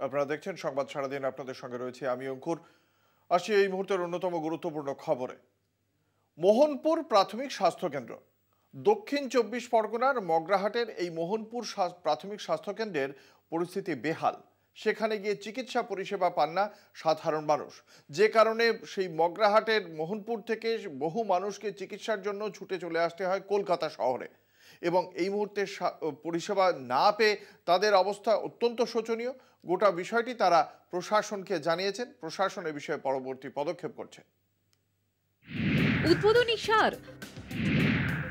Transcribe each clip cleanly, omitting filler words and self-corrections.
আপনারা দেখছেন সংবাদ সারাদিন, আপনাদের সঙ্গে রয়েছে আমি অঙ্কুর। আসি এই মুহূর্তের অন্যতম গুরুত্বপূর্ণ খবরে। মোহনপুর প্রাথমিক স্বাস্থ্যকেন্দ্র, দক্ষিণ 24 পরগনার মগরাহাটের এই মোহনপুর প্রাথমিক স্বাস্থ্যকেন্দ্রের পরিস্থিতি বেহাল। সেখানে গিয়ে চিকিৎসা পরিষেবা পান না সাধারণ মানুষ, যে কারণে সেই মগরাহাটের মোহনপুর থেকে বহু মানুষকে চিকিৎসার জন্য ছুটে চলে আসতে হয় কলকাতা শহরে। এবং এই মুহূর্তে পরিষেবা না পেয়ে তাদের অবস্থা অত্যন্ত শোচনীয়। গোটা বিষয়টি তারা প্রশাসনকে জানিয়েছেন। প্রশাসন এ বিষয়ে পরবর্তী পদক্ষেপ করছে। উদ্বোধনী সার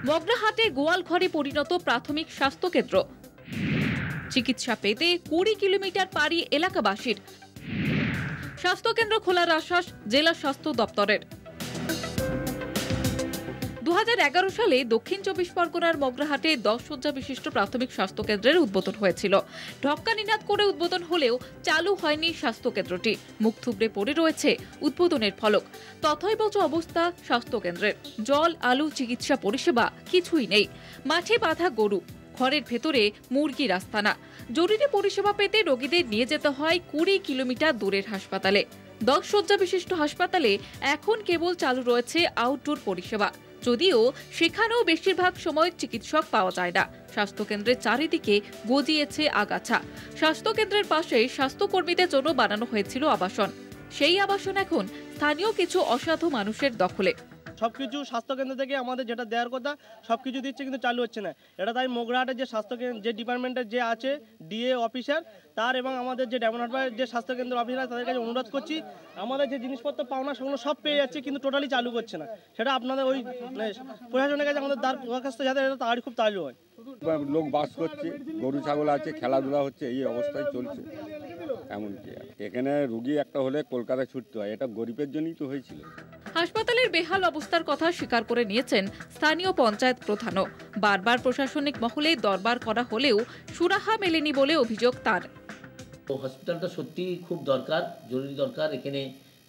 মগরাহাটে গোয়ালঘরে পরিণত প্রাথমিক স্বাস্থ্যকেন্দ্র। চিকিৎসা পেতে 20 কিলোমিটার পাড়ি এলাকাবাসীর। স্বাস্থ্যকেন্দ্র খোলার আশ্বাস জেলা স্বাস্থ্য দপ্তরের। 2011 সালে দক্ষিণ 24 পরগনার মগরাহাটে 10 শয্যা বিশিষ্ট প্রাথমিক স্বাস্থ্যকেন্দ্রের উদ্বোধন হয়েছিল। ঢক্কানিনাদ করে উদ্বোধন হলেও চালু হয়নি স্বাস্থ্যকেন্দ্রটি। মুখ থুবড়ে পড়ে রয়েছে উদ্বোধনের ফলক। তথৈবচ অবস্থা স্বাস্থ্যকেন্দ্রের। জল, আলো, চিকিৎসা পরিষেবা কিছুই নেই। মাঠে বাঁধা গরু, ঘরের ভেতরে মুরগির আস্তানা। জরুরি পরিষেবা পেতে রোগীদের নিয়ে যেতে হয় 20 কিলোমিটার দূরের হাসপাতালে। 10 শয্যা বিশিষ্ট হাসপাতালে এখন কেবল চালু রয়েছে আউটডোর পরিষেবা, যদিও সেখানেও বেশিরভাগ সময় চিকিৎসক পাওয়া যায় না। স্বাস্থ্যকেন্দ্রের চারিদিকে গজিয়েছে আগাছা। স্বাস্থ্যকেন্দ্রের পাশে স্বাস্থ্যকর্মীদের জন্য বানানো হয়েছিল আবাসন। সেই আবাসন এখন স্থানীয় কিছু অসাধু মানুষের দখলে। সবকিছু স্বাস্থ্যকেন্দ্র থেকে আমাদের যেটা দেওয়ার কথা সবকিছু দিচ্ছে, কিন্তু চালু হচ্ছে না। এটা তাই মগরাহাটের যে স্বাস্থ্যকেন্দ্র, যে ডিপার্টমেন্টের যে আছে ডিএ অফিসার তার এবং আমাদের যে ডেমোনাটবাড়ির যে স্বাস্থ্যকেন্দ্র অফিসার তাদের কাছে অনুরোধ করছি, আমাদের যে জিনিসপত্র পাওনা সেগুলো সব পেয়ে যাচ্ছে, কিন্তু টোটালি চালু করছে না। সেটা আপনাদের ওই প্রশাসনের কাছে আমাদের দরখাস্ত যাতে এটা তাড়াতাড়ি খুব চালু হয়। লোক বাস করছে, গরু ছাগল আছে, খেলাধুলা হচ্ছে, এই অবস্থায় চলছে। এমনকি এখানে রুগী একটা হলে কলকাতায় ছুটতে হয়, এটা গরিবের জন্যই তো হয়েছিল। হাসপাতালের বেহাল অবস্থার কথা স্বীকার করে নিয়েছেন স্থানীয় পঞ্চায়েত প্রধানও। বারবার প্রশাসনিক মহলে দরবার করা হলেও সুরাহা মেলেনি বলে অভিযোগ তার। হসপিটালটা সত্যি খুব দরকার, জরুরি দরকার। এখানে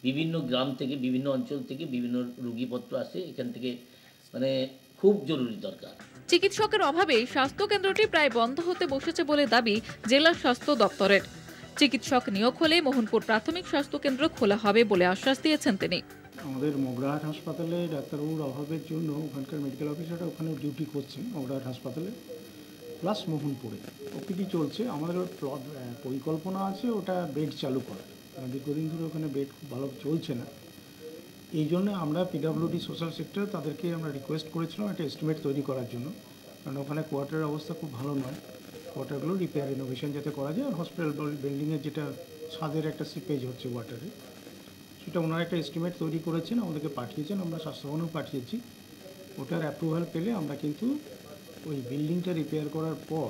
বিভিন্ন গ্রাম থেকে, বিভিন্ন অঞ্চল থেকে বিভিন্ন রুগীপত্র আসে, এখান থেকে মানে খুব জরুরি দরকার। চিকিৎসকের অভাবে স্বাস্থ্যকেন্দ্রটি প্রায় বন্ধ হতে বসেছে বলে দাবি জেলা স্বাস্থ্য দপ্তরের। চিকিৎসক নিয়োগ হলে মোহনপুর প্রাথমিক স্বাস্থ্যকেন্দ্র খোলা হবে বলে আশ্বাস দিয়েছেন তিনি। আমাদের মগরাহাট হাসপাতালে ডাক্তারবাবুর অভাবের জন্য ওখানকার মেডিকেল অফিসাররা ওখানে ডিউটি করছেন মগরাহাট হাসপাতালে, প্লাস মোহনপুরে ওপিডি চলছে। আমাদের পরিকল্পনা আছে ওটা বেড চালু করার। দীর্ঘদিন ধরে ওখানে বেড খুব ভালো চলছে না, এই জন্য আমরা পিডব্লিউডি সোশ্যাল সেক্টর তাদেরকে আমরা রিকোয়েস্ট করেছিলাম একটা এস্টিমেট তৈরি করার জন্য, কারণ ওখানে কোয়ার্টারের অবস্থা খুব ভালো নয়। কোয়ার্টারগুলো রিপেয়ার রিনোভেশন যাতে করা যায়, আর হসপিটাল বিল্ডিংয়ের যেটা ছাদের একটা সিপেজ হচ্ছে ওয়াটারে, সেটা ওনারা একটা এস্টিমেট তৈরি করেছেন, আমাদেরকে পাঠিয়েছেন, আমরা স্বাস্থ্যভবনেও পাঠিয়েছি। ওটার অ্যাপ্রুভাল পেলে আমরা কিন্তু ওই বিল্ডিংটা রিপেয়ার করার পর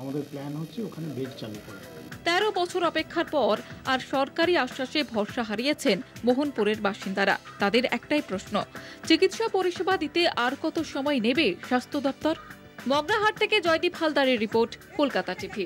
আমাদের প্ল্যান হচ্ছে ওখানে বেড চালু করা। 13 বছর অপেক্ষার পর আর সরকারি আশ্বাসে ভরসা হারিয়েছেন মোহনপুরের বাসিন্দারা। তাদের একটাই প্রশ্ন, চিকিৎসা পরিষেবা দিতে আর কত সময় নেবে স্বাস্থ্য দপ্তর? মগরাহাট থেকে জয়দীপ হালদারের রিপোর্ট, কলকাতা টিভি।